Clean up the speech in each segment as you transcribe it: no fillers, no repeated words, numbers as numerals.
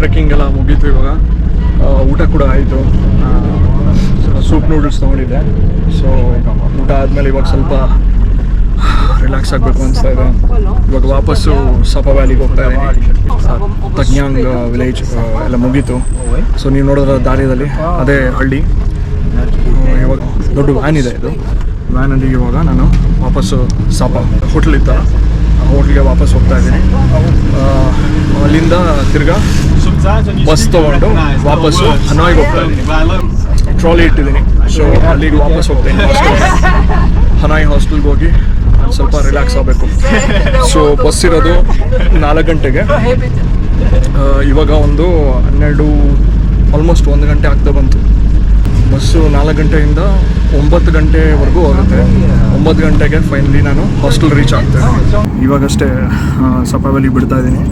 Trekking ಎಲ್ಲ ಮುಗೀತು. ಇವಾಗ ಊಟ ಕೂಡ ಆಯಿತು. ಸೂಪ್ ನೂಡಲ್ಸ್ ತೊಗೊಂಡಿದ್ದೆ. ಸೊ ಊಟ ಆದಮೇಲೆ ಇವಾಗ ಸ್ವಲ್ಪ ರಿಲ್ಯಾಕ್ಸ್ ಆಗಬೇಕು ಅನಿಸ್ತಾ ಇದೆ. ಇವಾಗ ವಾಪಸ್ಸು ಸಪಾ ವ್ಯಾಲಿಗೆ ಹೋಗ್ತಾ ಇದ್ದೀನಿ. ತಗ್ಯಾಂಗ್ ವಿಲೇಜ್ ಎಲ್ಲ ಮುಗೀತು. ಸೊ ನೀವು ನೋಡೋದ್ರ ದಾರಿಯಲ್ಲಿ ಅದೇ ಹಳ್ಳಿ. ಇವಾಗ ದೊಡ್ಡ ವ್ಯಾನ್ ಇದೆ. ಇದು ವ್ಯಾನಲ್ಲಿ ಇವಾಗ ನಾನು ವಾಪಸ್ಸು ಸಪಾ ಹೋಟ್ಲ್ ಇತ್ತಲ್ಲ ಆ ಹೋಟ್ಲಿಗೆ ವಾಪಸ್ ಹೋಗ್ತಾ ಇದ್ದೀನಿ. ಅಲ್ಲಿಂದ ತಿರ್ಗಾ ಬಸ್ ತೊಗೊಂಡು ವಾಪಸ್ಸು ಹನಾಯ್ಗೆ ಹೋಗ್ತಾ ಇದ್ದೀನಿ. ಟ್ರಾಲಿ ಇಟ್ಟಿದ್ದೀನಿ. ಸೊ ಅಲ್ಲಿಗೆ ವಾಪಸ್ ಹೋಗ್ತೀನಿ. ಹನಾಯ್ ಹಾಸ್ಟೆಲ್ಗೆ ಹೋಗಿ ಸ್ವಲ್ಪ ರಿಲ್ಯಾಕ್ಸ್ ಆಗಬೇಕು. ಸೊ ಬಸ್ ಇರೋದು 4 ಗಂಟೆಗೆ. ಇವಾಗ ಒಂದು 12 ಆಲ್ಮೋಸ್ಟ್ 1 ಗಂಟೆ ಆಗ್ತಾ ಬಂತು. ಬಸ್ಸು 4 ಗಂಟೆಯಿಂದ 9 ಗಂಟೆವರೆಗೂ ಹೋಗುತ್ತೆ. 9 ಗಂಟೆಗೆ ಫೈನಲಿ ನಾನು ಹಾಸ್ಟೆಲ್ ರೀಚ್ ಆಗ್ತೇನೆ. ಇವಾಗಷ್ಟೇ ಸಪಾ ವ್ಯಾಲಿ ಬಿಡ್ತಾ ಇದ್ದೀನಿ.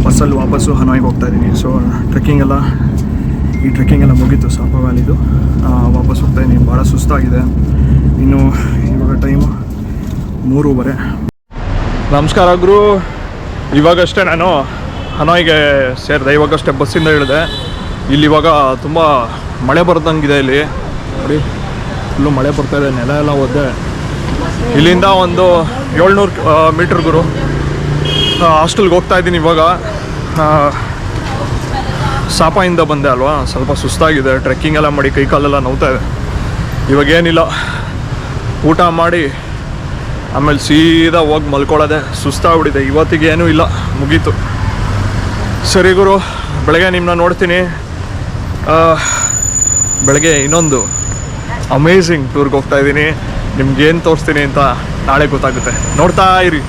ಬಸ್ಸಲ್ಲಿ ವಾಪಸ್ಸು ಹನಾಯ್ಗೆ ಹೋಗ್ತಾ ಇದ್ದೀನಿ. ಸೊ ಟ್ರೆಕ್ಕಿಂಗ್ ಎಲ್ಲ ಮುಗೀತು ಸಪಾ ವ್ಯಾಲಿದು. ವಾಪಸ್ ಹೋಗ್ತಾ ಇದ್ದೀನಿ. ಭಾಳ ಸುಸ್ತಾಗಿದೆ. ಇನ್ನು ಇವಾಗ ಟೈಮು 3:15. ನಮಸ್ಕಾರ ಗುರು. ಇವಾಗಷ್ಟೇ ನಾನು ಹನಾಯ್ಗೆ ಸೇರಿದೆ. ಇವಾಗಷ್ಟೇ ಬಸ್ಸಿಂದ ಇಳಿದೆ. ಇಲ್ಲಿ ಇವಾಗ ತುಂಬ ಮಳೆ ಬರ್ದಂಗಿದೆ. ಇಲ್ಲಿ ನೋಡಿ ಫುಲ್ಲು ಮಳೆ ಬರ್ತಾಯಿದೆ. ನೆಲ ಎಲ್ಲ ಒದ್ದೆ. ಇಲ್ಲಿಂದ ಒಂದು 700 ಮೀಟ್ರ್ ಗುರು ಹಾಸ್ಟೆಲ್ಗೆ ಹೋಗ್ತಾ ಇದ್ದೀನಿ. ಇವಾಗ ಸಾಪಾಯಿಂದ ಬಂದೆ ಅಲ್ವಾ, ಸ್ವಲ್ಪ ಸುಸ್ತಾಗಿದೆ. ಟ್ರೆಕ್ಕಿಂಗ್ ಎಲ್ಲ ಮಾಡಿ ಕೈಕಾಲೆಲ್ಲ ನೋವ್ತಾ ಇದೆ. ಇವಾಗೇನಿಲ್ಲ, ಊಟ ಮಾಡಿ ಆಮೇಲೆ ಸೀದಾ ಹೋಗಿ ಮಲ್ಕೊಳ್ಳೋದೆ. ಸುಸ್ತಾಗ್ಬಿಟ್ಟಿದೆ. ಇವತ್ತಿಗೆ ಏನೂ ಇಲ್ಲ, ಮುಗೀತು. ಸರಿ ಗುರು, ಬೆಳಗ್ಗೆ ನಿಮ್ಮನ್ನ ನೋಡ್ತೀನಿ. ಬೆಳಗ್ಗೆ ಇನ್ನೊಂದು ಅಮೇಝಿಂಗ್ ಟೂರ್ಗೆ ಹೋಗ್ತಾ ಇದ್ದೀನಿ. ನಿಮ್ಗೇನು ತೋರಿಸ್ತೀನಿ ಅಂತ ನಾಳೆ ಗೊತ್ತಾಗುತ್ತೆ. ನೋಡ್ತಾ ಇರಿ.